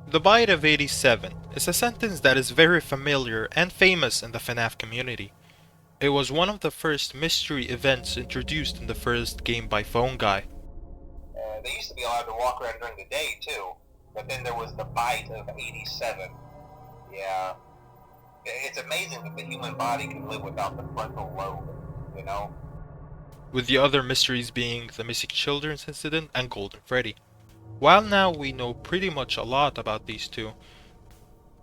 The Bite of 87 is a sentence that is very familiar and famous in the FNaF community. It was one of the first mystery events introduced in the first game by Phone Guy. They used to be allowed to walk around during the day too, but then there was the Bite of 87. Yeah. It's amazing that the human body can live without the frontal lobe, you know? With the other mysteries being the missing children's incident and Golden Freddy. While now we know pretty much a lot about these two,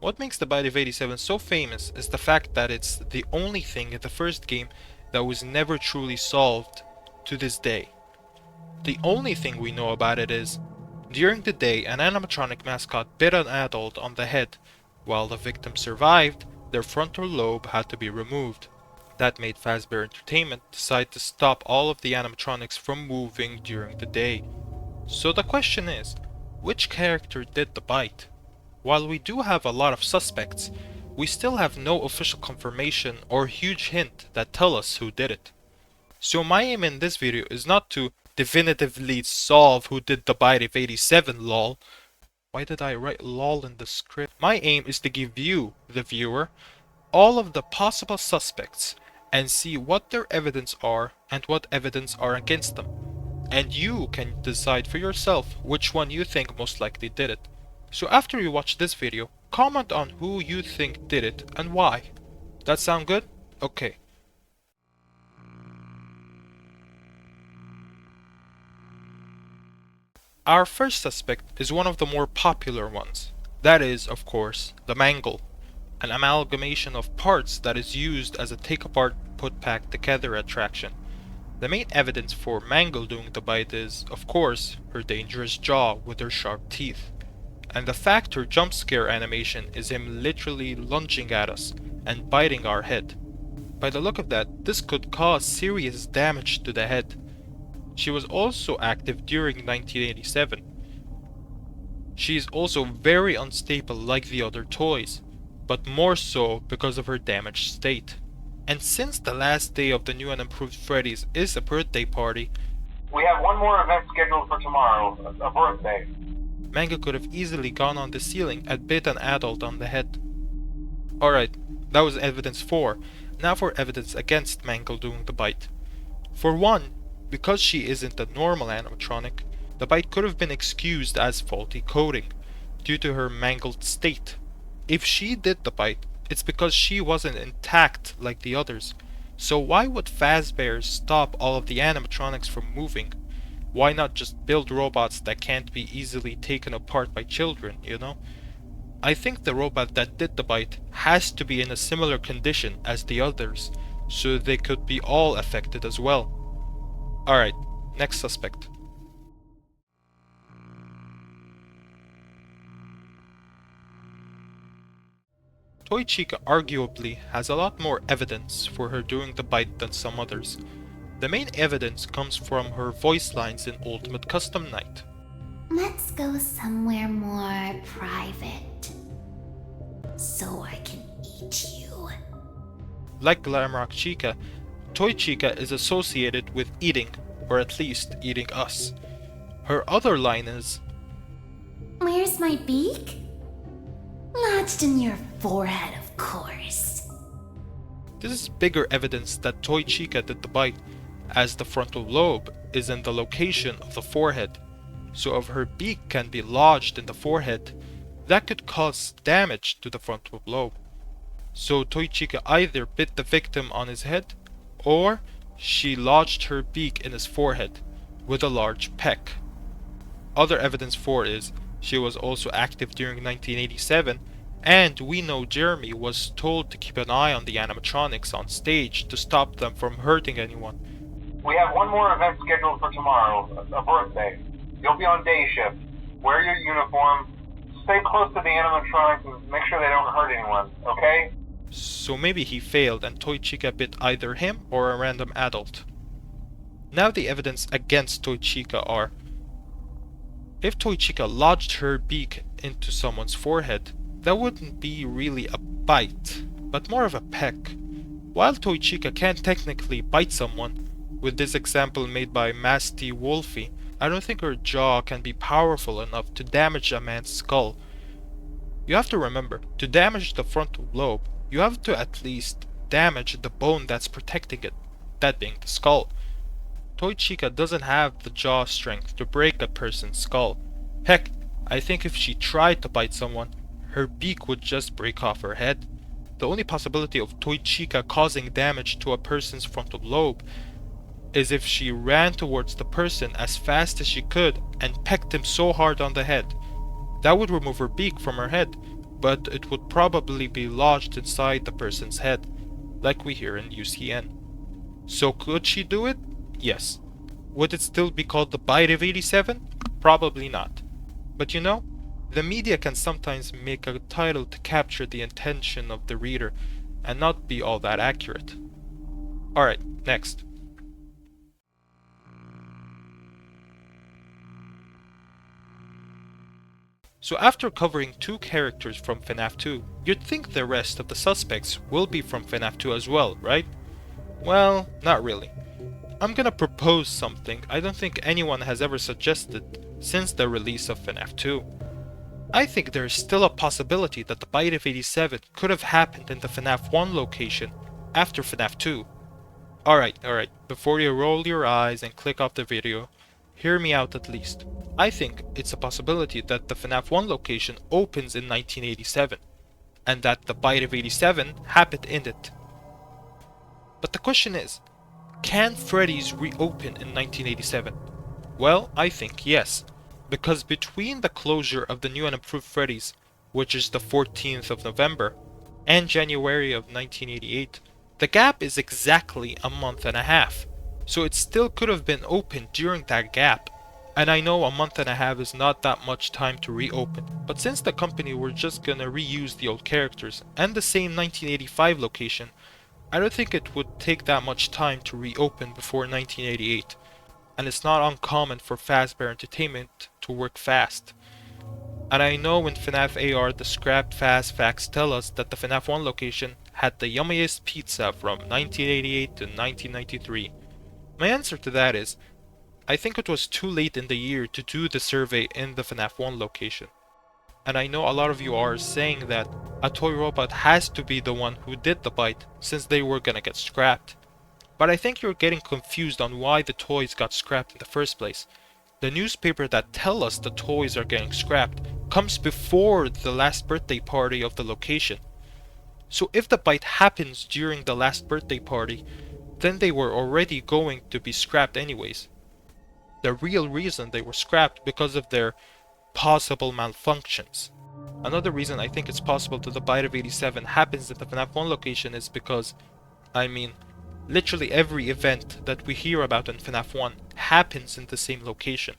what makes the Bite of 87 so famous is the fact that it's the only thing in the first game that was never truly solved to this day. The only thing we know about it is, during the day an animatronic mascot bit an adult on the head. While the victim survived, their frontal lobe had to be removed. That made Fazbear Entertainment decide to stop all of the animatronics from moving during the day. So the question is, which character did the bite? While we do have a lot of suspects, we still have no official confirmation or huge hint that tell us who did it. So my aim in this video is not to definitively solve who did the bite of 87 lol. Why did I write lol in the script? My aim is to give you, the viewer, all of the possible suspects and see what their evidence are and what evidence are against them. And you can decide for yourself which one you think most likely did it. So after you watch this video, comment on who you think did it and why. That sound good? Okay. Our first suspect is one of the more popular ones. That is, of course, the Mangle, an amalgamation of parts that is used as a take-apart, put-back together attraction. The main evidence for Mangle doing the bite is, of course, her dangerous jaw with her sharp teeth. And the fact her jump scare animation is him literally lunging at us and biting our head. By the look of that, this could cause serious damage to the head. She was also active during 1987. She is also very unstable like the other toys, but more so because of her damaged state. And since the last day of the new and improved Freddy's is a birthday party, we have one more event scheduled for tomorrow, a birthday. Mangle could have easily gone on the ceiling and bit an adult on the head. Alright, that was evidence 4. Now for evidence against Mangle doing the bite. For one, because she isn't a normal animatronic, the bite could have been excused as faulty coding, due to her mangled state. If she did the bite, it's because she wasn't intact like the others. So why would Fazbear stop all of the animatronics from moving? Why not just build robots that can't be easily taken apart by children, you know? I think the robot that did the bite has to be in a similar condition as the others, so they could be all affected as well. Alright, next suspect. Toy Chica arguably has a lot more evidence for her doing the bite than some others. The main evidence comes from her voice lines in Ultimate Custom Night. Let's go somewhere more private, so I can eat you. Like Glamrock Chica, Toy Chica is associated with eating, or at least eating us. Her other line is, "Where's my beak?" "Lodged in your forehead, of course." This is bigger evidence that Toy Chica did the bite, as the frontal lobe is in the location of the forehead. So if her beak can be lodged in the forehead, that could cause damage to the frontal lobe. So Toy Chica either bit the victim on his head, or she lodged her beak in his forehead with a large peck. Other evidence for is she was also active during 1987, and we know Jeremy was told to keep an eye on the animatronics on stage to stop them from hurting anyone. We have one more event scheduled for tomorrow, a birthday. You'll be on day shift. Wear your uniform. Stay close to the animatronics and make sure they don't hurt anyone, okay? So maybe he failed and Toy Chica bit either him or a random adult. Now the evidence against Toy Chica are: if Toy Chica lodged her beak into someone's forehead, that wouldn't be really a bite, but more of a peck. While Toy Chica can't technically bite someone, with this example made by Masty Wolfie, I don't think her jaw can be powerful enough to damage a man's skull. You have to remember, to damage the frontal lobe, you have to at least damage the bone that's protecting it, that being the skull. Toy Chica doesn't have the jaw strength to break a person's skull. Heck, I think if she tried to bite someone, her beak would just break off her head. The only possibility of Toy Chica causing damage to a person's frontal lobe is if she ran towards the person as fast as she could and pecked him so hard on the head. That would remove her beak from her head, but it would probably be lodged inside the person's head, like we hear in UCN. So could she do it? Yes. Would it still be called the Bite of 87? Probably not. But you know, the media can sometimes make a title to capture the intention of the reader and not be all that accurate. Alright, next. So after covering 2 characters from FNAF 2, you'd think the rest of the suspects will be from FNAF 2 as well, right? Well, not really. I'm gonna propose something I don't think anyone has ever suggested since the release of FNAF 2. I think there is still a possibility that the Bite of 87 could have happened in the FNAF 1 location after FNAF 2. Alright, before you roll your eyes and click off the video, hear me out at least. I think it's a possibility that the FNAF 1 location opens in 1987, and that the Bite of 87 happened in it. But the question is, can Freddy's reopen in 1987? Well, I think yes, because between the closure of the new and improved Freddy's, which is the 14th of November, and January of 1988, the gap is exactly a month and a half, so it still could have been opened during that gap. And I know a month and a half is not that much time to reopen, but since the company were just gonna reuse the old characters and the same 1985 location, I don't think it would take that much time to reopen before 1988, and it's not uncommon for Fazbear Entertainment to work fast. And I know in FNAF AR the scrapped Faz facts tell us that the FNAF 1 location had the yummiest pizza from 1988 to 1993. My answer to that is, I think it was too late in the year to do the survey in the FNAF 1 location. And I know a lot of you are saying that a toy robot has to be the one who did the bite since they were gonna get scrapped. But I think you're getting confused on why the toys got scrapped in the first place. The newspaper that tell us the toys are getting scrapped comes before the last birthday party of the location. So if the bite happens during the last birthday party, then they were already going to be scrapped anyways. The real reason they were scrapped because of their possible malfunctions. Another reason I think it's possible that the Bite of 87 happens at the FNAF 1 location is because, literally every event that we hear about in FNAF 1 happens in the same location.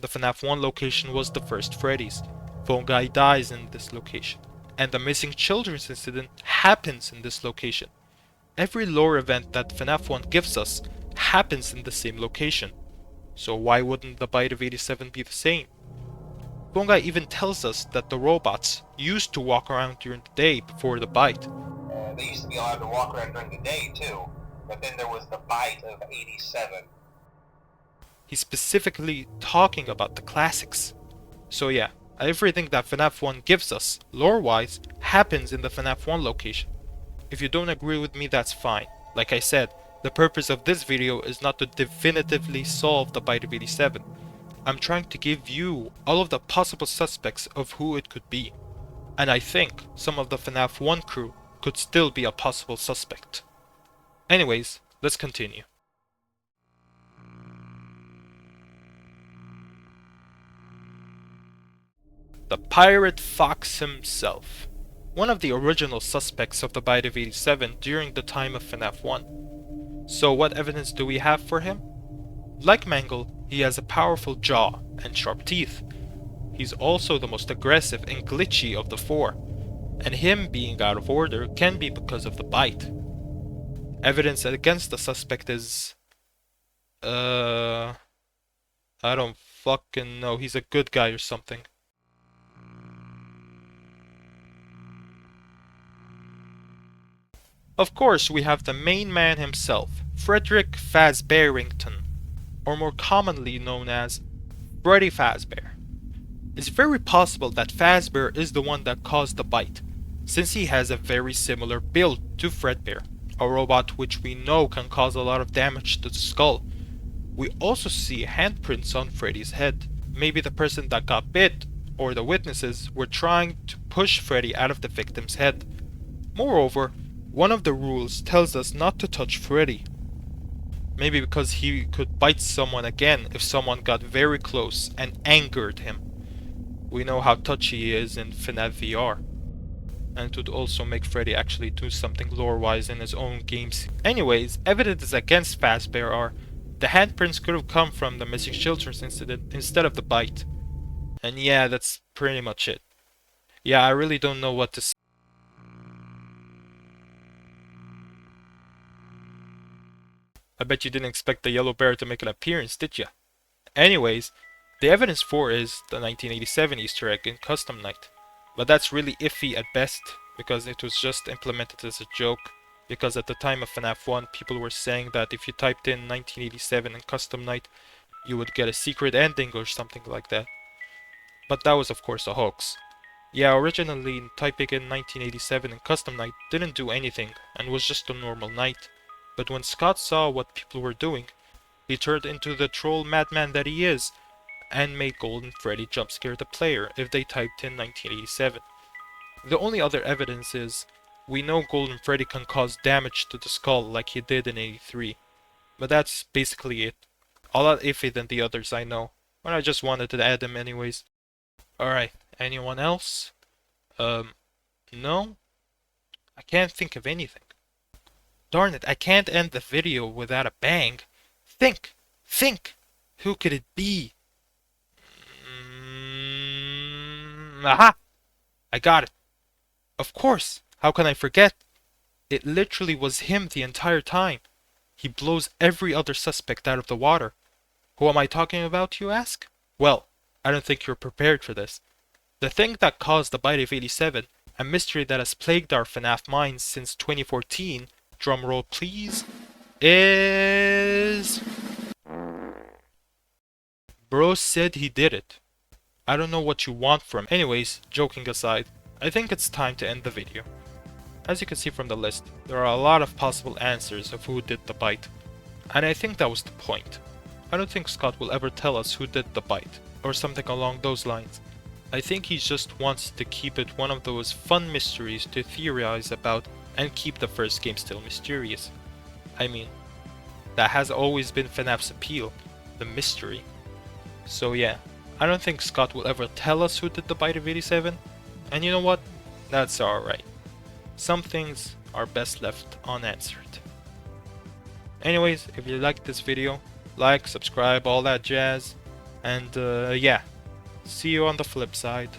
The FNAF 1 location was the first Freddy's. Phone Guy dies in this location. And the missing children's incident happens in this location. Every lore event that FNAF 1 gives us happens in the same location. So why wouldn't the Bite of 87 be the same? Phone Guy even tells us that the robots used to walk around during the day before the bite. They used to be allowed to walk around during the day too, but then there was the Bite of 87. He's specifically talking about the classics. So yeah, everything that FNAF 1 gives us, lore-wise, happens in the FNAF 1 location. If you don't agree with me, that's fine. Like I said, the purpose of this video is not to definitively solve the Bite of 87. I'm trying to give you all of the possible suspects of who it could be. And I think some of the FNAF 1 crew could still be a possible suspect. Anyways, let's continue. The Pirate Fox himself. One of the original suspects of the Bite of 87 during the time of FNAF 1. So what evidence do we have for him? Like Mangle, he has a powerful jaw and sharp teeth. He's also the most aggressive and glitchy of the 4, and him being out of order can be because of the bite. Evidence against the suspect is... I don't fucking know, he's a good guy or something. Of course, we have the main man himself, Freddy Fazbearington, or more commonly known as Freddy Fazbear. it's very possible that Fazbear is the one that caused the bite, since he has a very similar build to Fredbear, a robot which we know can cause a lot of damage to the skull. We also see handprints on Freddy's head. Maybe the person that got bit, or the witnesses, were trying to push Freddy out of the victim's head. Moreover, one of the rules tells us not to touch Freddy. Maybe because he could bite someone again if someone got very close and angered him. We know how touchy he is in FNaF VR. And it would also make Freddy actually do something lore-wise in his own games. Anyways, evidence against Fazbear are the handprints could have come from the missing children's incident instead of the bite. And yeah, that's pretty much it. Yeah, I really don't know what to say. I bet you didn't expect the yellow bear to make an appearance, did ya? Anyways, the evidence for is the 1987 Easter egg in Custom Night. But that's really iffy at best, because it was just implemented as a joke. Because at the time of FNaF 1, people were saying that if you typed in 1987 in Custom Night, you would get a secret ending or something like that. But that was of course a hoax. Yeah, originally typing in 1987 in Custom Night didn't do anything, and was just a normal night. But when Scott saw what people were doing, he turned into the troll madman that he is, and made Golden Freddy jumpscare the player if they typed in 1987. The only other evidence is, we know Golden Freddy can cause damage to the skull like he did in 83. But that's basically it. A lot iffy than the others I know, but I just wanted to add them anyways. Alright, anyone else? No? I can't think of anything. Darn it, I can't end the video without a bang. Think! Think! Who could it be? Aha! I got it. Of course! How can I forget? It literally was him the entire time. He blows every other suspect out of the water. Who am I talking about, you ask? Well, I don't think you're prepared for this. The thing that caused the bite of 87, a mystery that has plagued our FNaF minds since 2014, drumroll please, is... Bro said he did it. I don't know what you want from him. Anyways, joking aside, I think it's time to end the video. As you can see from the list, there are a lot of possible answers of who did the bite. And I think that was the point. I don't think Scott will ever tell us who did the bite, or something along those lines. I think he just wants to keep it one of those fun mysteries to theorize about and keep the first game still mysterious. I mean, that has always been FNaF's appeal, the mystery. So yeah, I don't think Scott will ever tell us who did the bite of 87, and you know what? That's alright. Some things are best left unanswered. Anyways, if you liked this video, like, subscribe, all that jazz, and yeah, see you on the flip side.